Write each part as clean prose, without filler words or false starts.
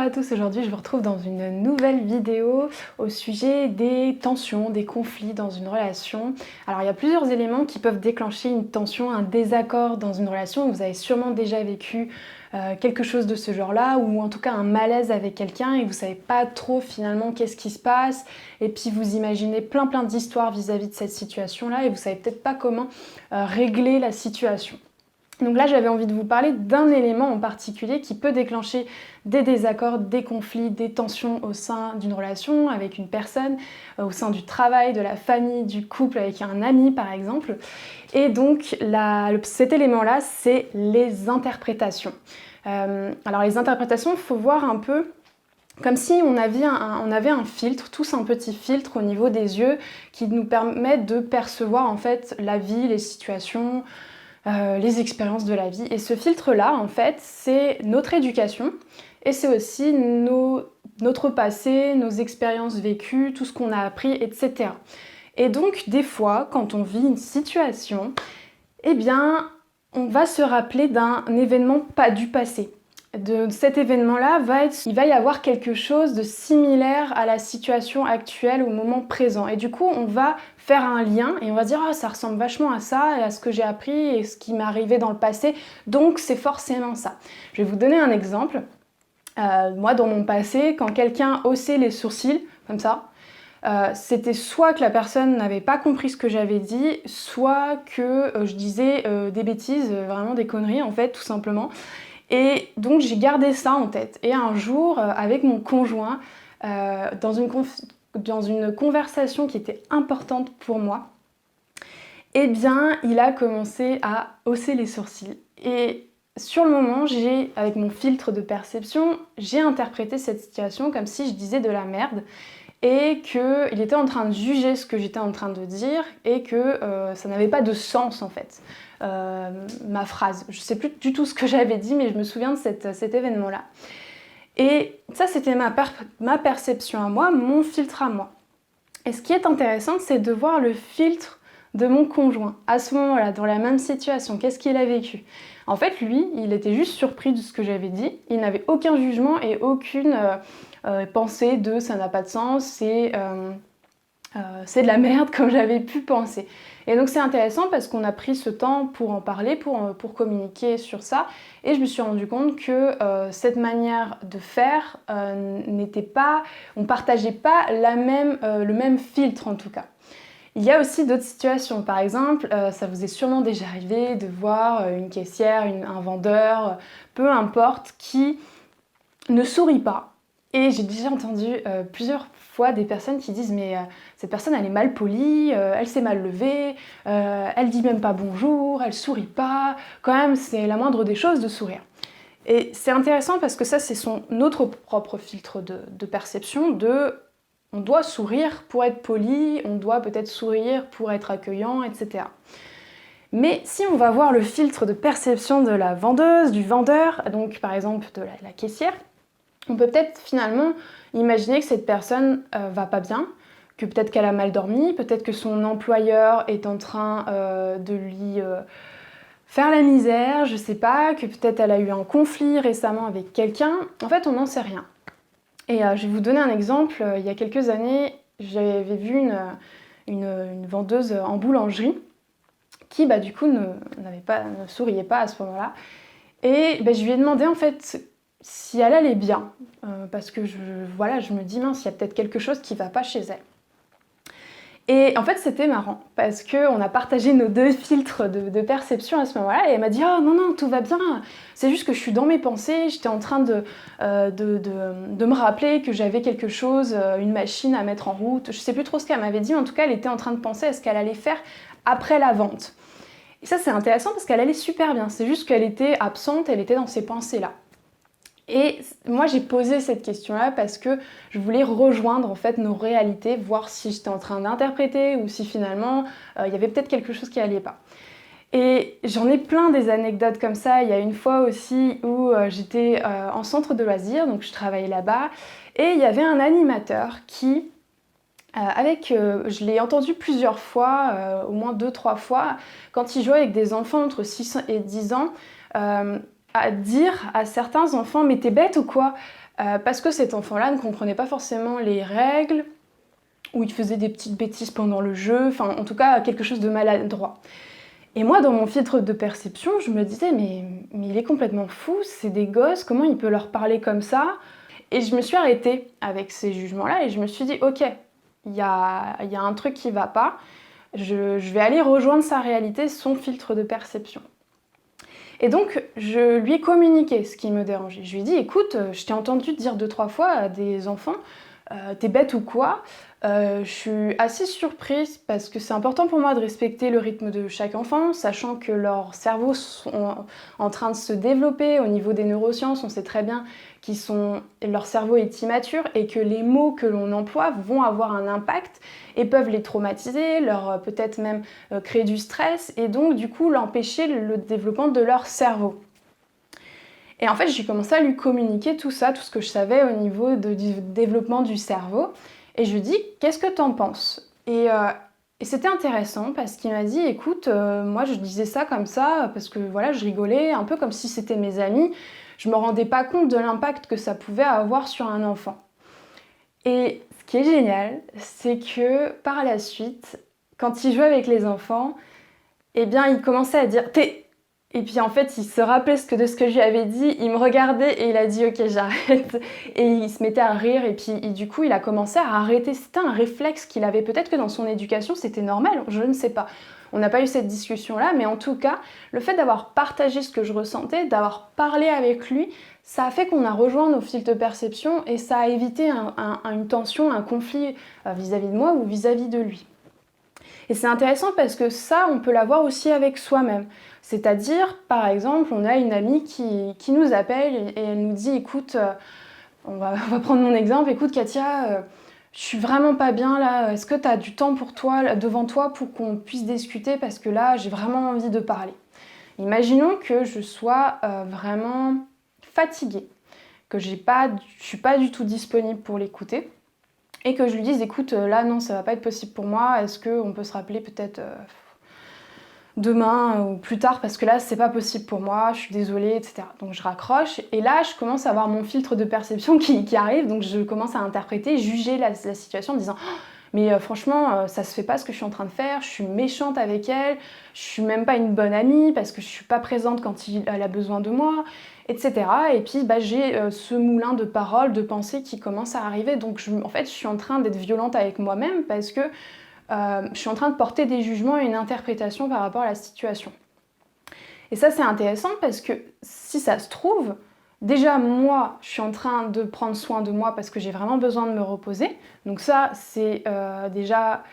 à tous, aujourd'hui je vous retrouve dans une nouvelle vidéo au sujet des tensions, des conflits dans une relation. Alors il y a plusieurs éléments qui peuvent déclencher une tension, un désaccord dans une relation. Vous avez sûrement déjà vécu quelque chose de ce genre-là, ou en tout cas un malaise avec quelqu'un et vous savez pas trop finalement qu'est-ce qui se passe, et puis vous imaginez plein d'histoires vis-à-vis de cette situation-là et vous savez peut-être pas comment régler la situation. Donc là, j'avais envie de vous parler d'un élément en particulier qui peut déclencher des désaccords, des conflits, des tensions au sein d'une relation avec une personne, au sein du travail, de la famille, du couple, avec un ami par exemple. Et donc cet élément-là, c'est les interprétations. Alors les interprétations, il faut voir un peu comme si on avait un filtre, tous un petit filtre au niveau des yeux qui nous permet de percevoir en fait la vie, les situations, les expériences de la vie. Et ce filtre-là, en fait, c'est notre éducation et c'est aussi notre passé, nos expériences vécues, tout ce qu'on a appris, etc. Et donc, des fois, quand on vit une situation, eh bien, on va se rappeler d'un événement pas du passé. De cet événement-là, il va y avoir quelque chose de similaire à la situation actuelle au moment présent. Et du coup, on va faire un lien et on va dire « Ah, ça ressemble vachement à ça et à ce que j'ai appris et ce qui m'est arrivé dans le passé, donc c'est forcément ça. » Je vais vous donner un exemple. Moi, dans mon passé, quand quelqu'un haussait les sourcils, comme ça, c'était soit que la personne n'avait pas compris ce que j'avais dit, soit que je disais des bêtises, vraiment des conneries en fait, tout simplement. Et donc j'ai gardé ça en tête. Et un jour, avec mon conjoint, dans une conversation qui était importante pour moi, eh bien, il a commencé à hausser les sourcils. Et sur le moment, avec mon filtre de perception, j'ai interprété cette situation comme si je disais de la merde et qu'il était en train de juger ce que j'étais en train de dire et que ça n'avait pas de sens en fait. Ma phrase. Je sais plus du tout ce que j'avais dit, mais je me souviens de cet événement-là. Et ça, c'était ma perception à moi, mon filtre à moi. Et ce qui est intéressant, c'est de voir le filtre de mon conjoint à ce moment-là, dans la même situation. Qu'est-ce qu'il a vécu? En fait, lui, il était juste surpris de ce que j'avais dit. Il n'avait aucun jugement et aucune pensée de ça n'a pas de sens, c'est de la merde comme j'avais pu penser. Et donc c'est intéressant parce qu'on a pris ce temps pour en parler, pour communiquer sur ça, et je me suis rendu compte que cette manière de faire n'était pas, on partageait pas le même filtre en tout cas. Il y a aussi d'autres situations, par exemple, ça vous est sûrement déjà arrivé de voir une caissière, un vendeur, peu importe, qui ne sourit pas. Et j'ai déjà entendu plusieurs fois des personnes qui disent mais cette personne elle est mal polie, elle s'est mal levée, elle dit même pas bonjour, elle sourit pas, quand même c'est la moindre des choses de sourire. Et c'est intéressant parce que ça c'est notre propre filtre de perception on doit sourire pour être poli, on doit peut-être sourire pour être accueillant, etc. Mais si on va voir le filtre de perception de la vendeuse, du vendeur, donc par exemple de la caissière, on peut peut-être finalement imaginer que cette personne va pas bien, que peut-être qu'elle a mal dormi, peut-être que son employeur est en train de lui faire la misère, je sais pas, que peut-être elle a eu un conflit récemment avec quelqu'un. En fait, on n'en sait rien. Et je vais vous donner un exemple. Il y a quelques années, j'avais vu une vendeuse en boulangerie qui, du coup, ne souriait pas à ce moment-là. Et je lui ai demandé en fait si elle allait bien, parce que je me dis mince, il y a peut-être quelque chose qui va pas chez elle. Et en fait c'était marrant, parce qu'on a partagé nos deux filtres de perception à ce moment-là, et elle m'a dit « Oh non, tout va bien, c'est juste que je suis dans mes pensées, j'étais en train de me rappeler que j'avais quelque chose, une machine à mettre en route. » Je sais plus trop ce qu'elle m'avait dit, mais en tout cas elle était en train de penser à ce qu'elle allait faire après la vente. Et ça c'est intéressant parce qu'elle allait super bien, c'est juste qu'elle était absente, elle était dans ses pensées-là. Et moi j'ai posé cette question-là parce que je voulais rejoindre en fait nos réalités, voir si j'étais en train d'interpréter ou si finalement il y avait peut-être quelque chose qui allait pas. Et j'en ai plein des anecdotes comme ça. Il y a une fois aussi où j'étais en centre de loisirs, donc je travaillais là-bas, et il y avait un animateur qui, je l'ai entendu plusieurs fois, au moins 2-3 fois, quand il jouait avec des enfants entre 6 et 10 ans, à dire à certains enfants « mais t'es bête ou quoi ? parce que cet enfant-là ne comprenait pas forcément les règles, ou il faisait des petites bêtises pendant le jeu, enfin en tout cas quelque chose de maladroit. Et moi, dans mon filtre de perception, je me disais, mais il est complètement fou, c'est des gosses, comment il peut leur parler comme ça? Et je me suis arrêtée avec ces jugements-là et je me suis dit, ok, il y a un truc qui va pas, je vais aller rejoindre sa réalité, son filtre de perception. Et donc, je lui ai communiqué ce qui me dérangeait. Je lui ai dit, écoute, je t'ai entendu dire 2-3 fois à des enfants, t'es bête ou quoi? Je suis assez surprise parce que c'est important pour moi de respecter le rythme de chaque enfant, sachant que leurs cerveaux sont en train de se développer au niveau des neurosciences. On sait très bien leur cerveau est immature et que les mots que l'on emploie vont avoir un impact et peuvent les traumatiser, leur peut-être même créer du stress et donc du coup l'empêcher le développement de leur cerveau. Et en fait, j'ai commencé à lui communiquer tout ça, tout ce que je savais au niveau du développement du cerveau. Et je lui dis, qu'est-ce que t'en penses? Et c'était intéressant parce qu'il m'a dit, écoute, moi je disais ça comme ça parce que voilà, je rigolais, un peu comme si c'était mes amis. Je me rendais pas compte de l'impact que ça pouvait avoir sur un enfant. Et ce qui est génial, c'est que par la suite, quand il jouait avec les enfants, eh bien, il commençait à dire, et puis en fait, il se rappelait de ce que je lui avais dit, il me regardait et il a dit ok j'arrête. Et il se mettait à rire et puis du coup il a commencé à arrêter. C'était un réflexe qu'il avait, peut-être que dans son éducation c'était normal, je ne sais pas. On n'a pas eu cette discussion-là, mais en tout cas, le fait d'avoir partagé ce que je ressentais, d'avoir parlé avec lui, ça a fait qu'on a rejoint nos fils de perception et ça a évité une tension, un conflit vis-à-vis de moi ou vis-à-vis de lui. Et c'est intéressant parce que ça, on peut l'avoir aussi avec soi-même. C'est-à-dire, par exemple, on a une amie qui nous appelle et elle nous dit, écoute, on va prendre mon exemple, écoute Katia, je suis vraiment pas bien là, est-ce que tu as du temps pour toi, là, devant toi pour qu'on puisse discuter parce que là, j'ai vraiment envie de parler. Imaginons que je sois vraiment fatiguée, que je suis pas du tout disponible pour l'écouter. Et que je lui dise, écoute, là non, ça va pas être possible pour moi, est-ce qu'on peut se rappeler peut-être demain ou plus tard, parce que là, c'est pas possible pour moi, je suis désolée, etc. Donc je raccroche, et là, je commence à avoir mon filtre de perception qui arrive, donc je commence à interpréter, juger la situation en disant, oh, mais franchement, ça se fait pas ce que je suis en train de faire, je suis méchante avec elle, je suis même pas une bonne amie, parce que je suis pas présente quand elle a besoin de moi, etc. Et puis j'ai ce moulin de paroles, de pensées qui commence à arriver. Donc en fait, je suis en train d'être violente avec moi-même parce que je suis en train de porter des jugements et une interprétation par rapport à la situation. Et ça, c'est intéressant parce que si ça se trouve, déjà moi, je suis en train de prendre soin de moi parce que j'ai vraiment besoin de me reposer. Donc ça, c'est déjà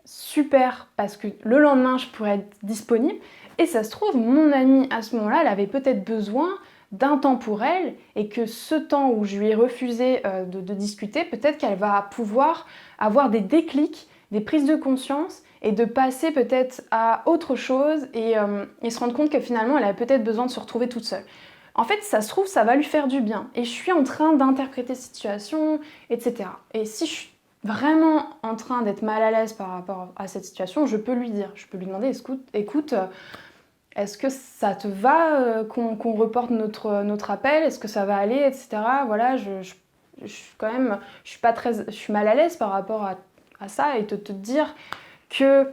super parce que le lendemain, je pourrais être disponible. Et ça se trouve, mon amie, à ce moment-là, elle avait peut-être besoin d'un temps pour elle et que ce temps où je lui ai refusé de discuter, peut-être qu'elle va pouvoir avoir des déclics, des prises de conscience et de passer peut-être à autre chose et se rendre compte que finalement elle a peut-être besoin de se retrouver toute seule. En fait, ça se trouve, ça va lui faire du bien. Et je suis en train d'interpréter cette situation, etc. Et si je suis vraiment en train d'être mal à l'aise par rapport à cette situation, je peux lui dire, je peux lui demander, écoute, est-ce que ça te va qu'on reporte notre appel? Est-ce que ça va aller, etc. Voilà, je suis quand même, je suis mal à l'aise par rapport à ça et de te dire que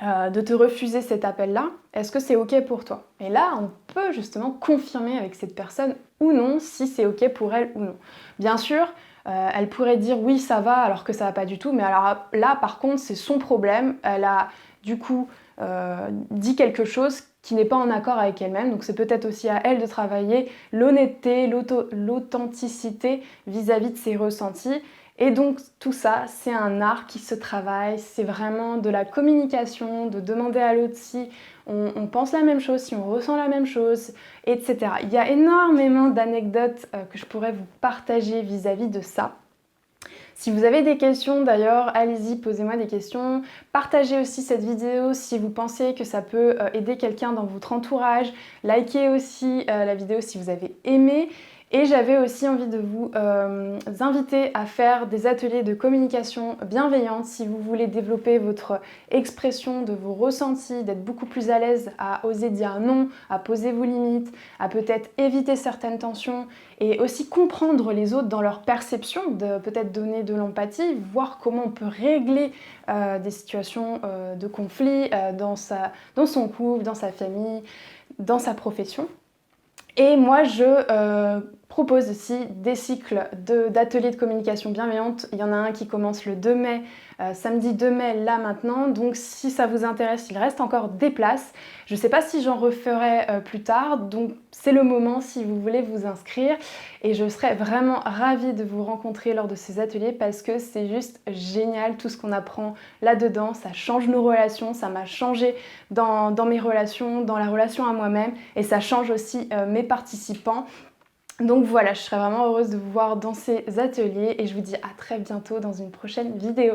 de te refuser cet appel-là, est-ce que c'est ok pour toi? Et là, on peut justement confirmer avec cette personne ou non si c'est ok pour elle ou non. Bien sûr, elle pourrait dire oui, ça va, alors que ça va pas du tout, mais alors là, par contre, c'est son problème. Elle a du coup dit quelque chose qui n'est pas en accord avec elle-même, donc c'est peut-être aussi à elle de travailler l'honnêteté, l'authenticité vis-à-vis de ses ressentis. Et donc tout ça, c'est un art qui se travaille, c'est vraiment de la communication, de demander à l'autre si on pense la même chose, si on ressent la même chose, etc. Il y a énormément d'anecdotes que je pourrais vous partager vis-à-vis de ça. Si vous avez des questions d'ailleurs, allez-y, posez-moi des questions. Partagez aussi cette vidéo si vous pensez que ça peut aider quelqu'un dans votre entourage. Likez aussi la vidéo si vous avez aimé. Et j'avais aussi envie de vous inviter à faire des ateliers de communication bienveillante si vous voulez développer votre expression de vos ressentis, d'être beaucoup plus à l'aise à oser dire non, à poser vos limites, à peut-être éviter certaines tensions et aussi comprendre les autres dans leur perception, de peut-être donner de l'empathie, voir comment on peut régler des situations de conflit dans son couple, dans sa famille, dans sa profession. Et moi, je propose aussi des cycles d'ateliers de communication bienveillante. Il y en a un qui commence le 2 mai, samedi 2 mai, là maintenant. Donc si ça vous intéresse, il reste encore des places. Je ne sais pas si j'en referai plus tard, donc c'est le moment si vous voulez vous inscrire. Et je serais vraiment ravie de vous rencontrer lors de ces ateliers parce que c'est juste génial tout ce qu'on apprend là-dedans. Ça change nos relations, ça m'a changé dans mes relations, dans la relation à moi-même et ça change aussi mes participants. Donc voilà, je serais vraiment heureuse de vous voir dans ces ateliers et je vous dis à très bientôt dans une prochaine vidéo.